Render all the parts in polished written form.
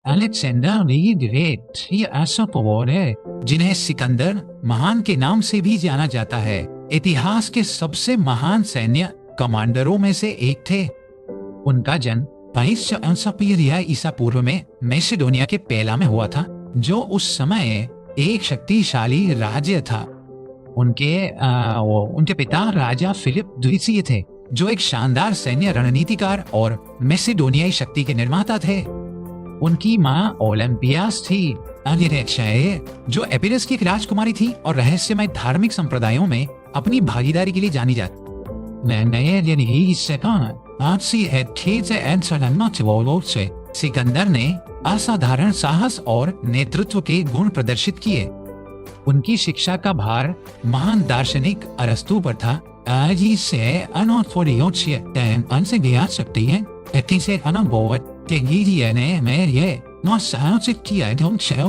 Alexander the great ये ऐसा पवार है जिन्हें सिकंदर महान के नाम से भी जाना जाता है। इतिहास के सबसे महान सैन्य कमांडरों में से एक थे। उनका जन्म 22 ईसा पूर्व में मैसेडोनिया के पेला में हुआ था, जो उस समय एक शक्तिशाली राज्य था। उनके पिता राजा फिलिप द्वितीय थे, जो एक शानदार सैन्य रणनीतिकार और मैसेडोनियाई शक्ति के निर्माता थे। उनकी माँ ओलंपियास थी, जो एपिरस की एक राजकुमारी थी और रहस्यमय धार्मिक संप्रदायों में अपनी भागीदारी के लिए जानी जाती। सिकंदर ने असाधारण साहस और नेतृत्व के गुण प्रदर्शित किए। उनकी शिक्षा का भार महान दार्शनिक अरस्तु पर था।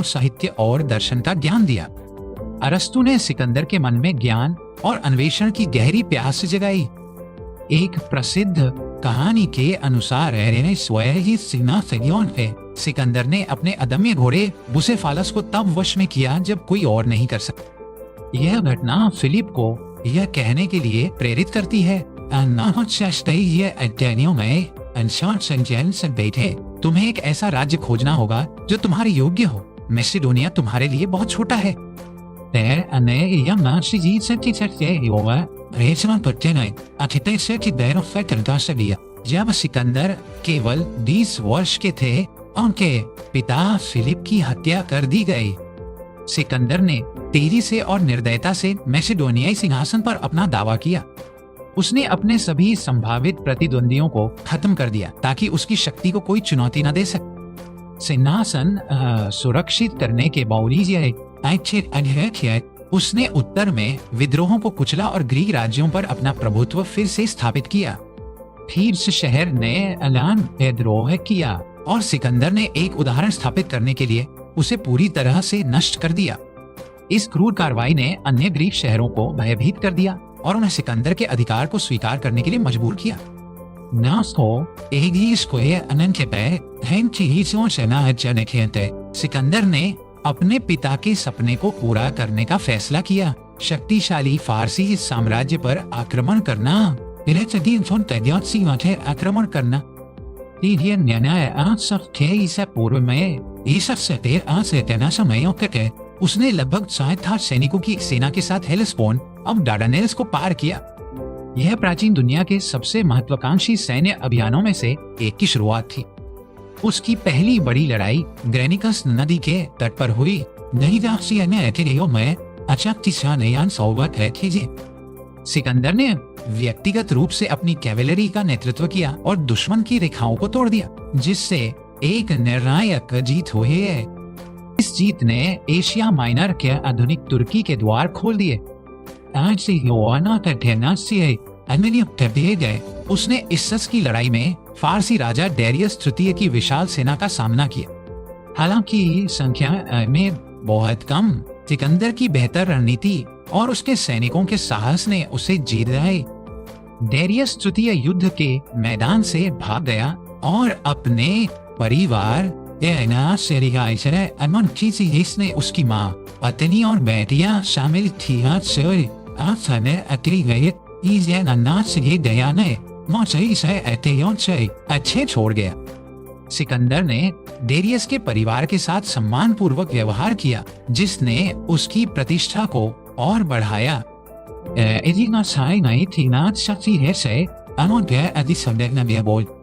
साहित्य और दर्शन का ज्ञान दिया। अरस्तु ने सिकंदर के मन में ज्ञान और अन्वेषण की गहरी प्यास जगाई। एक प्रसिद्ध कहानी के अनुसार सिकंदर ने अपने अदम्य घोड़े बुसेफालस को तब वश में किया जब कोई और नहीं कर सकता। यह घटना फिलिप को यह कहने के लिए प्रेरित करती है, बैठे तुम्हें एक ऐसा राज्य खोजना होगा जो तुम्हारे योग्य हो। मैसेडोनिया तुम्हारे लिए बहुत छोटा है। जब सिकंदर केवल 20 वर्ष के थे, उनके पिता फिलिप की हत्या कर दी गई। सिकंदर ने तेजी से और निर्दयता से मैसेडोनियाई सिंहासन पर अपना दावा किया। उसने अपने सभी संभावित प्रतिद्वंदियों को खत्म कर दिया ताकि उसकी शक्ति को कोई चुनौती न दे सके। सिंहासन सुरक्षित करने के बावजूद उसने उत्तर में विद्रोहों को कुचला और ग्रीक राज्यों पर अपना प्रभुत्व फिर से स्थापित किया। फिर से शहर ने ऐलान विद्रोह किया और सिकंदर ने एक उदाहरण स्थापित करने के लिए उसे पूरी तरह से नष्ट कर दिया। इस क्रूर कार्रवाई ने अन्य ग्रीक शहरों को भयभीत कर दिया और उन्हें सिकंदर के अधिकार को स्वीकार करने के लिए मजबूर किया। सिकंदर ने अपने पिता के सपने को पूरा करने का फैसला किया। शक्तिशाली फारसी साम्राज्य पर आक्रमण करना। आक्रमण करना पूर्व में उसने लगभग 60,000 सैनिकों की सेना के साथ हेलेस्पोन अब डार्डानेल्स को पार किया। यह प्राचीन दुनिया के सबसे महत्वाकांक्षी सैन्य अभियानों में से एक की शुरुआत थी। उसकी पहली बड़ी लड़ाई ग्रेनिकस नदी के तट पर हुई। सिकंदर ने व्यक्तिगत रूप से अपनी कैवेलरी का नेतृत्व किया और दुश्मन की रेखाओं को तोड़ दिया, जिससे एक निर्णायक जीत हुई है। इस जीत ने एशिया माइनर के आधुनिक तुर्की के द्वार खोल दिए। उसने इस्सस की लड़ाई में फारसी राजा डेरियस तृतीय की विशाल सेना का सामना किया। हालांकि संख्या में बहुत कम, सिकंदर की बेहतर रणनीति और उसके सैनिकों के साहस ने उसे जीत दिलाई। डेरियस तृतीय युद्ध के मैदान से भाग गया और अपने परिवार इसने उसकी माँ, पत्नी और बेटियां शामिल थी। अच्छे छोड़ गया। सिकंदर ने डेरियस के परिवार के साथ सम्मान पूर्वक व्यवहार किया, जिसने उसकी प्रतिष्ठा को और बढ़ाया।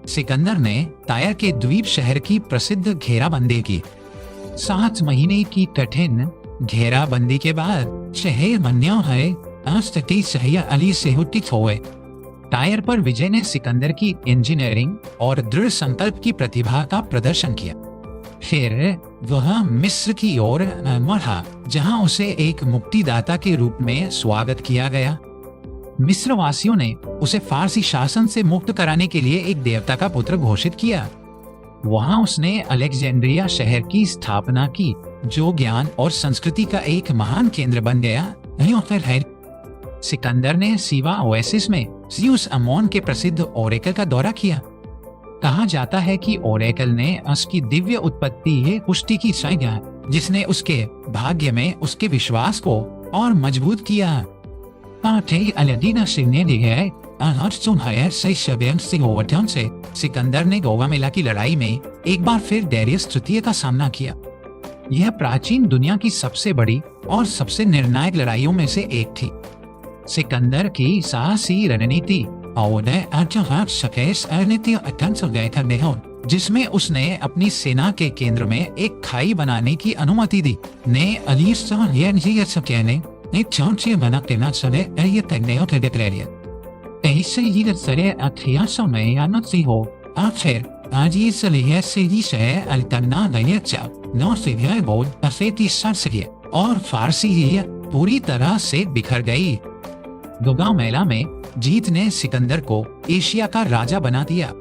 सिकंदर ने तायर के द्वीप शहर की प्रसिद्ध घेराबंदी की। 7 महीने की कठिन घेराबंदी के बाद शहर बन्या है अली से हुए। टायर पर विजय ने सिकंदर की इंजीनियरिंग और दृढ़ संकल्प की प्रतिभा का प्रदर्शन किया। फिर वह मिस्र की ओर बढ़ा, जहां उसे एक मुक्तिदाता के रूप में स्वागत किया गया। मिस्र वासियों ने उसे फारसी शासन से मुक्त कराने के लिए एक देवता का पुत्र घोषित किया। वहां उसने अलेक्जेंड्रिया शहर की स्थापना की, जो ज्ञान और संस्कृति का एक महान केंद्र बन गया। सिकंदर ने सीवा ओएसिस में जिउस अमोन के प्रसिद्ध ओरेकल का दौरा किया। कहा जाता है कि ओरेकल ने उसकी दिव्य उत्पत्ति पुष्टि की संज्ञा, जिसने उसके भाग्य में उसके विश्वास को और मजबूत किया। से सिकंदर ने गौगामेला की लड़ाई में एक बार फिर डेरियस तृतीय का सामना किया। यह प्राचीन दुनिया की सबसे बड़ी और सबसे निर्णायक लड़ाइयों में से एक थी। सिकंदर की साहसी रणनीति जिसमें उसने अपनी सेना के केंद्र में एक खाई बनाने की अनुमति दी, ने और फारसी पूरी तरह से बिखर गई। गौगामेला में जीत ने सिकंदर को एशिया का राजा बना दिया।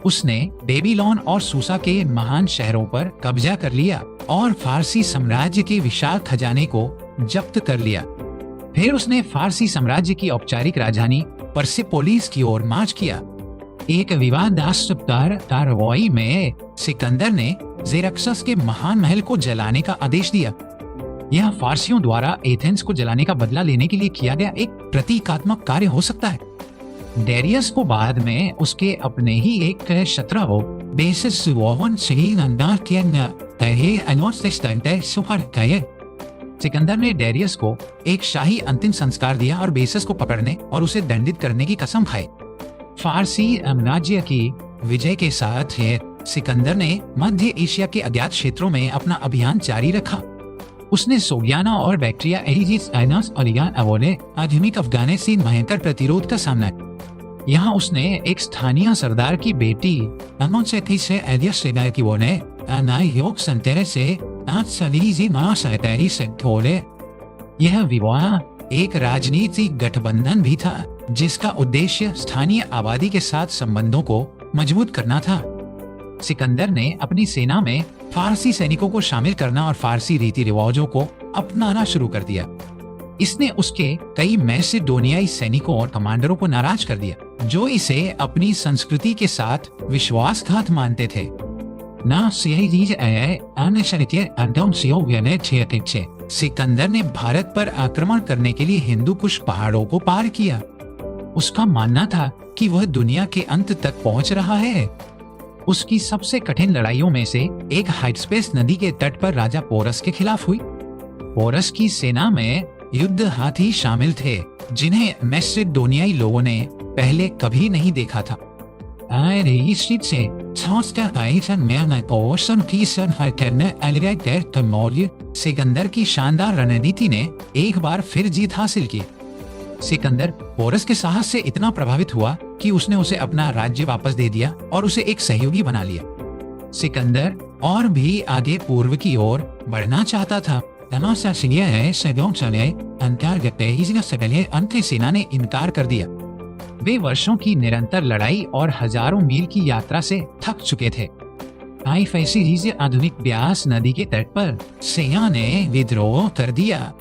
उसने बेबीलोन और सूसा के महान शहरों पर कब्जा कर लिया और फारसी साम्राज्य के विशाल खजाने को जब्त कर लिया। फिर उसने फारसी साम्राज्य की औपचारिक राजधानी परसेपोलिस की ओर मार्च किया। एक विवादास्पद कार्रवाई में सिकंदर ने जेरक्सस के महान महल को जलाने का आदेश दिया। यह फारसियों द्वारा एथेंस को जलाने का बदला लेने के लिए किया गया एक प्रतीकात्मक कार्य हो सकता है। डेरियस को बाद में उसके अपने ही एक शत्रु सिकंदर ने डेरियस को एक शाही अंतिम संस्कार दिया और बेसस को पकड़ने और उसे दंडित करने की कसम खाई। फारसी साम्राज्य की विजय के साथ सिकंदर ने मध्य एशिया के अज्ञात क्षेत्रों में अपना अभियान जारी रखा। उसने सोगियाना और बैक्टीरिया आधुनिक अफगानिस्तान भयंकर प्रतिरोध का सामना किया। यहाँ उसने एक स्थानीय सरदार की बेटी यह विवाह एक राजनीतिक गठबंधन भी था, जिसका उद्देश्य स्थानीय आबादी के साथ संबंधों को मजबूत करना था। सिकंदर ने अपनी सेना में फारसी सैनिकों को शामिल करना और फारसी रीति रिवाजों को अपनाना शुरू कर दिया। इसने उसके कई मैसेडोनियाई सैनिकों और कमांडरों को नाराज कर दिया, जो इसे अपनी संस्कृति के साथ विश्वासघात मानते थे। सिकंदर ने भारत पर आक्रमण करने के लिए हिंदू कुश पहाड़ों को पार किया। उसका मानना था कि वह दुनिया के अंत तक पहुंच रहा है। उसकी सबसे कठिन लड़ाइयों में से एक हाइडस्पेस नदी के तट पर राजा पोरस के खिलाफ हुई। पोरस की सेना में युद्ध हाथी शामिल थे, जिन्हें मैसेडोनियाई लोगों ने पहले कभी नहीं देखा था। सिकंदर की शानदार रणनीति ने एक बार फिर जीत हासिल की। सिकंदर पोरस के साहस से इतना प्रभावित हुआ कि उसने उसे अपना राज्य वापस दे दिया और उसे एक सहयोगी बना लिया। सिकंदर और भी आगे पूर्व की ओर बढ़ना चाहता था। सेना ने इनकार कर दिया। वे वर्षों की निरंतर लड़ाई और हजारों मील की यात्रा से थक चुके थे। आधुनिक ब्यास नदी के तट पर सेना ने विद्रोह कर दिया।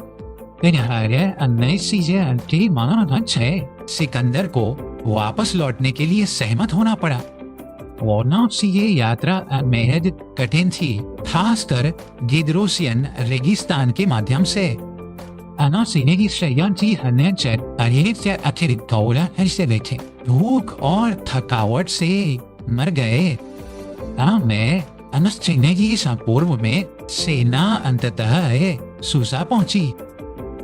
सिकंदर को वापस लौटने के लिए सहमत होना पड़ा। ये यात्रा बेहद कठिन थी, खासकर गिद्रोसियन रेगिस्तान के माध्यम से। भूख और थकावट से मर गए। पूर्व में सेना अंततः सूसा पहुंची।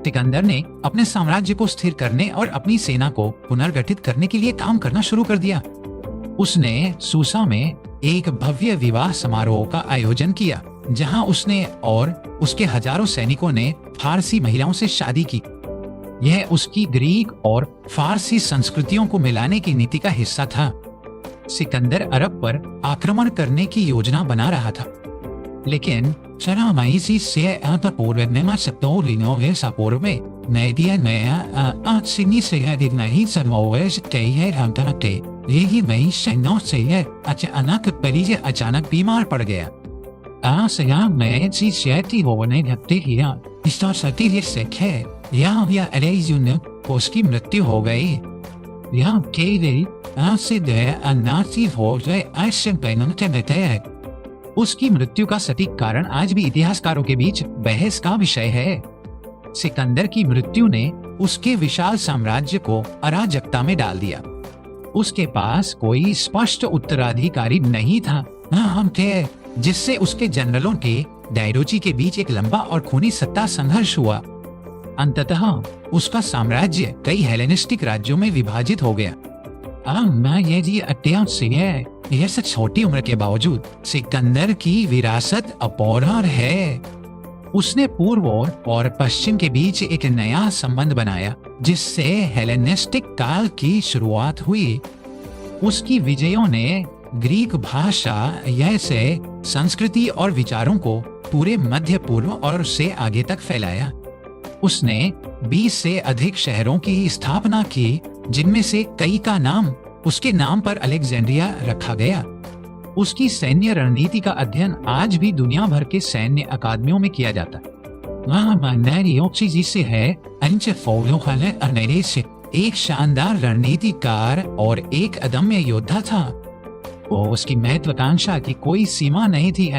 सिकंदर ने अपने साम्राज्य को स्थिर करने और अपनी सेना को पुनर्गठित करने के लिए काम करना शुरू कर दिया। उसने सूसा में एक भव्य विवाह समारोह का आयोजन किया, जहां उसने और उसके हजारों सैनिकों ने फारसी महिलाओं से शादी की। यह उसकी ग्रीक और फारसी संस्कृतियों को मिलाने की नीति का हिस्सा था। सिकंदर अरब पर आक्रमण करने की योजना बना रहा था, लेकिन पूर्व में अचानक बीमार पड़ गया। उसकी मृत्यु हो गई। यह केवल आसिड नासी हो गए ऐसे बनते रहते हैं। उसकी मृत्यु का सटीक कारण आज भी इतिहासकारों के बीच बहस का विषय है। सिकंदर की मृत्यु ने उसके विशाल साम्राज्य को अराजकता में डाल दिया। उसके पास कोई स्पष्ट उत्तराधिकारी नहीं था, हम थे, जिससे उसके जनरलों के डायरोची के बीच एक लंबा और खूनी सत्ता संघर्ष हुआ। अंततः उसका साम्राज्य कई हेलेनिस्टिक राज्यों में विभाजित हो गया। यह सब छोटी उम्र के बावजूद सिकंदर की विरासत अपौरार है। उसने पूर्व और पश्चिम के बीच एक नया संबंध बनाया, जिससे हेलेनिस्टिक काल की शुरुआत हुई। उसकी विजयों ने ग्रीक भाषा जैसे संस्कृति और विचारों को पूरे मध्य पूर्व और उससे आगे तक फैलाया। उसने 20 से अधिक शहरों की स्थापना की, जिनमें से कई का नाम उसके नाम पर अलेक्जेंड्रिया रखा गया। उसकी सैन्य रणनीति का अध्ययन आज भी दुनिया भर के सैन्य अकादमियों में किया जाता है। एक शानदार रणनीतिकार और एक अदम्य योद्धा था। उसकी महत्वाकांक्षा की कोई सीमा नहीं थी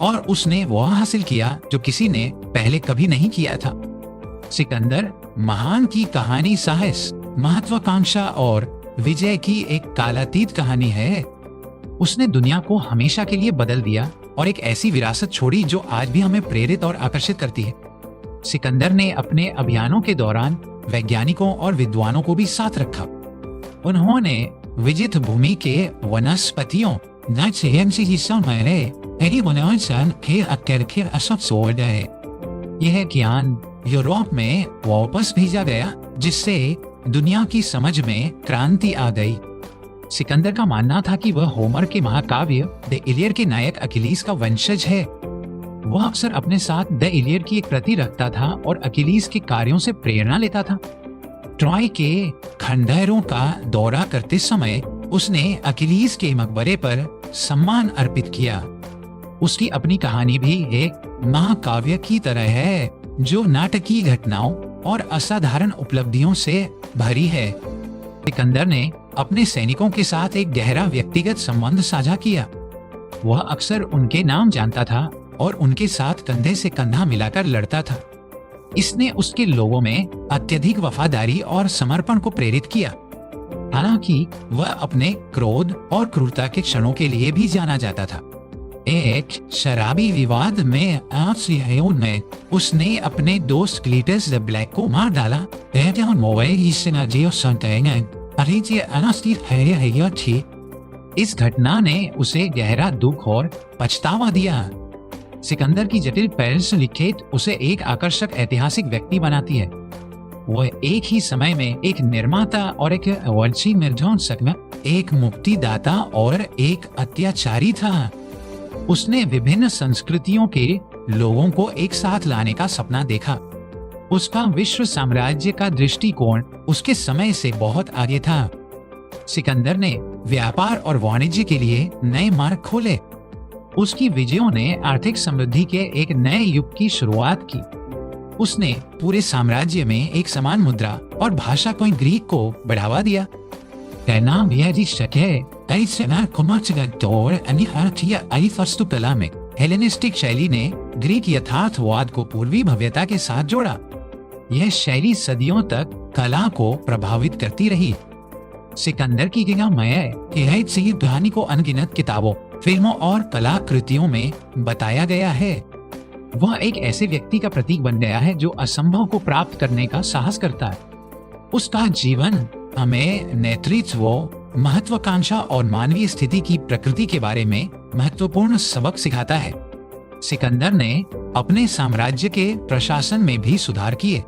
और उसने वह हासिल किया जो किसी ने पहले कभी नहीं किया था। सिकंदर महान की कहानी साहस, महत्वाकांक्षा और विजय की एक कालातीत कहानी है। उसने दुनिया को हमेशा के लिए बदल दिया और एक ऐसी विरासत छोड़ी जो आज भी हमें प्रेरित और आकर्षित करती है। सिकंदर ने अपने अभियानों के दौरान वैज्ञानिकों और विद्वानों को भी साथ रखा। उन्होंने विजित भूमि के वनस्पतियों यह ज्ञान यूरोप में वापस भेजा गया, जिससे दुनिया की समझ में क्रांति आ गई। सिकंदर का मानना था कि वह होमर के महाकाव्य द इलियड के नायक अकिलीस का वंशज है। वह अक्सर अपने साथ द इलियड की एक प्रति रखता था और अकिलीस के कार्यों से प्रेरणा लेता था। ट्रॉय के खंडहरों का दौरा करते समय उसने अकिलीस के मकबरे पर सम्मान अर्पित किया। उसकी अपनी कहानी भी एक महाकाव्य की तरह है, जो नाटकीय घटनाओं और असाधारण उपलब्धियों से भरी है। सिकंदर ने अपने सैनिकों के साथ एक गहरा व्यक्तिगत संबंध साझा किया। वह अक्सर उनके नाम जानता था और उनके साथ कंधे से कंधा मिलाकर लड़ता था। इसने उसके लोगों में अत्यधिक वफादारी और समर्पण को प्रेरित किया। हालांकि वह अपने क्रोध और क्रूरता के क्षणों के लिए भी जाना जाता था। एक शराबी विवाद में में उसने अपने दोस्त क्लीटस द ब्लैक को मार डाला। इस घटना ने उसे गहरा दुख और पछतावा दिया। सिकंदर की जटिल पेरिस लिखित उसे एक आकर्षक ऐतिहासिक व्यक्ति बनाती है। वह एक ही समय में एक निर्माता और एक वर्षी निर्ध्वंसक में, एक मुक्तिदाता और एक अत्याचारी था। उसने विभिन्न संस्कृतियों के लोगों को एक साथ लाने का सपना देखा। उसका विश्व साम्राज्य का दृष्टिकोण उसके समय से बहुत आगे था। सिकंदर ने व्यापार और वाणिज्य के लिए नए मार्ग खोले। उसकी विजयों ने आर्थिक समृद्धि के एक नए युग की शुरुआत की। उसने पूरे साम्राज्य में एक समान मुद्रा और भाषा को ग्रीक को बढ़ावा दिया। हेलेनिस्टिक शैली ने ग्रीक यथार्थवाद को पूर्वी भव्यता के साथ जोड़ा। यह शैली सदियों तक कला को प्रभावित करती रही। सिकंदर की कहानी को अनगिनत किताबों, फिल्मों और कलाकृतियों में बताया गया है। वह एक ऐसे व्यक्ति का प्रतीक बन गया है जो असंभव को प्राप्त करने का साहस करता है। उसका जीवन हमें नेतृत्व, महत्वाकांक्षा और मानवीय स्थिति की प्रकृति के बारे में महत्वपूर्ण सबक सिखाता है। सिकंदर ने अपने साम्राज्य के प्रशासन में भी सुधार किए।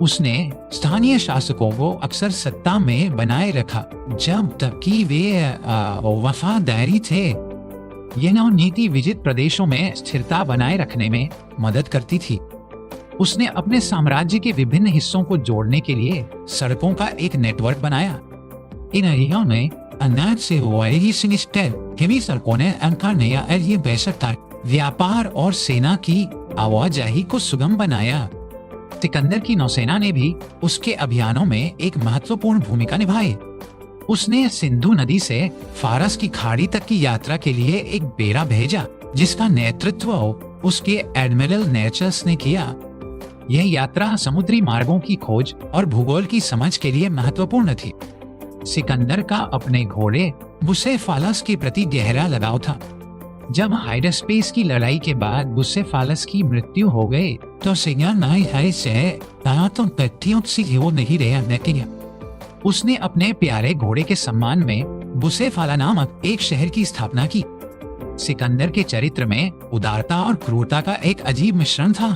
उसने स्थानीय शासकों को अक्सर सत्ता में बनाए रखा जब तक कि वे वफादारी थे। यह नीति विजित प्रदेशों में स्थिरता बनाए रखने में मदद करती थी। उसने अपने साम्राज्य के विभिन्न हिस्सों को जोड़ने के लिए सड़कों का एक नेटवर्क बनाया। इन एरिया में अनाज से सड़कों ने व्यापार और सेना की आवाजाही को सुगम बनाया। सिकंदर की नौसेना ने भी उसके अभियानों में एक महत्वपूर्ण भूमिका निभाई। उसने सिंधु नदी से फारस की खाड़ी तक की यात्रा के लिए एक बेड़ा भेजा, जिसका नेतृत्व उसके एडमिरल नेचर्स ने किया। यह यात्रा समुद्री मार्गों की खोज और भूगोल की समझ के लिए महत्वपूर्ण थी। सिकंदर का अपने घोड़े बुसेफालस के प्रति गहरा लगाव था। जब हाइडस्पेस की लड़ाई के बाद बुसेफालस की मृत्यु हो गई तो उसने अपने प्यारे घोड़े के सम्मान में बुसेफाला नामक एक शहर की स्थापना की। सिकंदर के चरित्र में उदारता और क्रूरता का एक अजीब मिश्रण था।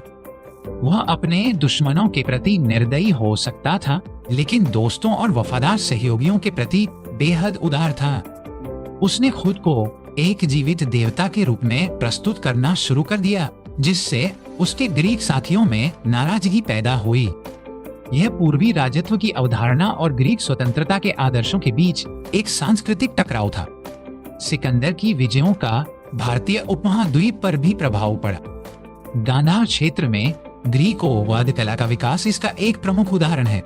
वह अपने दुश्मनों के प्रति निर्दयी हो सकता था, लेकिन दोस्तों और वफादार सहयोगियों के प्रति बेहद उदार था। उसने खुद को एक जीवित देवता के रूप में प्रस्तुत करना शुरू कर दिया, जिससे उसके ग्रीक साथियों में नाराजगी पैदा हुई। यह पूर्वी राजत्व की अवधारणा और ग्रीक स्वतंत्रता के आदर्शों के बीच एक सांस्कृतिक टकराव था। सिकंदर की विजयों का भारतीय उपमहाद्वीप पर भी प्रभाव पड़ा। गांधार क्षेत्र में ग्रीकोवाद कला का विकास इसका एक प्रमुख उदाहरण है।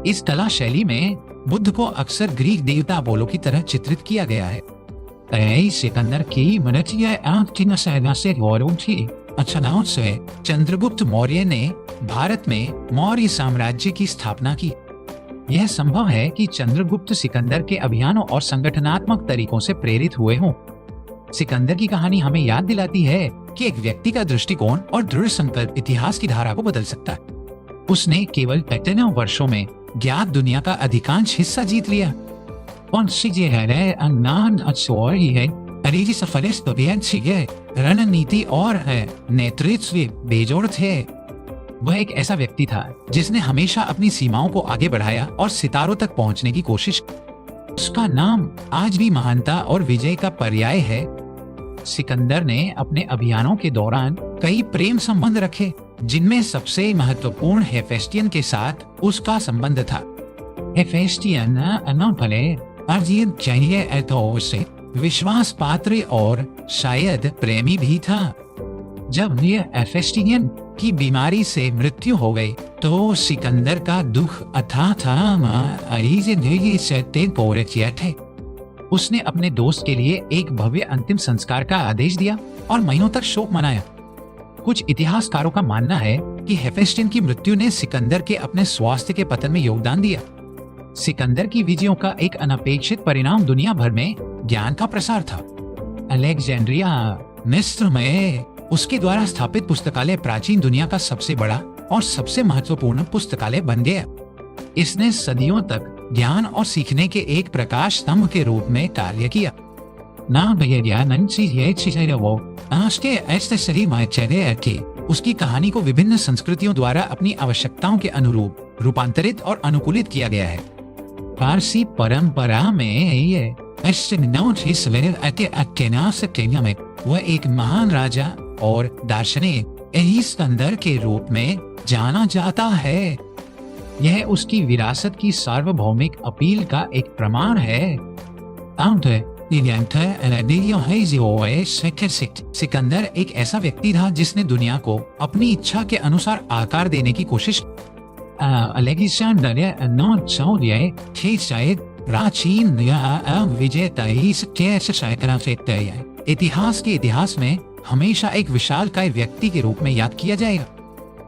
इस कला शैली में बुद्ध को अक्सर ग्रीक देवता अपोलो की तरह चित्रित किया गया है। सिकंदर की अचानक से चंद्रगुप्त मौर्य ने भारत में मौर्य साम्राज्य की स्थापना की। यह संभव है कि चंद्रगुप्त सिकंदर के अभियानों और संगठनात्मक तरीकों से प्रेरित हुए हों। सिकंदर की कहानी हमें याद दिलाती है कि एक व्यक्ति का दृष्टिकोण और दृढ़ संकल्प इतिहास की धारा को बदल सकता है। उसने केवल 55 वर्षों में ज्ञात दुनिया का अधिकांश हिस्सा जीत लिया। रणनीति और नेतृत्व बेजोड़ थे। वह एक ऐसा व्यक्ति था जिसने हमेशा अपनी सीमाओं को आगे बढ़ाया और सितारों तक पहुंचने की कोशिश की। उसका नाम आज भी महानता और विजय का पर्याय है। सिकंदर ने अपने अभियानों के दौरान कई प्रेम संबंध रखे, जिनमें सबसे महत्वपूर्ण हेफेस्टियन के साथ उसका संबंध था। हेफेस्टियन से विश्वास पात्र और शायद प्रेमी भी था। जब हेफेस्टियन की बीमारी से मृत्यु हो गई तो सिकंदर का दुख अथाह था। उसने अपने दोस्त के लिए एक भव्य अंतिम संस्कार का आदेश दिया और महीनों तक शोक मनाया। कुछ इतिहासकारों का मानना है कि हेफेस्टियन की मृत्यु ने सिकंदर के अपने स्वास्थ्य के पतन में योगदान दिया। सिकंदर की विजयों का एक अनपेक्षित परिणाम दुनिया भर में ज्ञान का प्रसार था। अलेक्जेंड्रिया मिस्र में उसके द्वारा स्थापित पुस्तकालय प्राचीन दुनिया का सबसे बड़ा और सबसे महत्वपूर्ण पुस्तकालय बन गया। इसने सदियों तक ज्ञान और सीखने के एक प्रकाश स्तंभ के रूप में कार्य किया। उसकी कहानी को विभिन्न संस्कृतियों द्वारा अपनी आवश्यकताओं के अनुरूप रूपांतरित और अनुकूलित किया गया है। फारसी परंपरा में वह एक महान राजा और दार्शनिक सिकंदर के रूप में जाना जाता है। यह उसकी विरासत की सार्वभौमिक अपील का एक प्रमाण है। सिकंदर एक ऐसा व्यक्ति था जिसने दुनिया को अपनी इच्छा के अनुसार आकार देने की कोशिश। प्राचीन विजेता इतिहास के इतिहास में हमेशा एक विशालकाय व्यक्ति के रूप में याद किया जाएगा।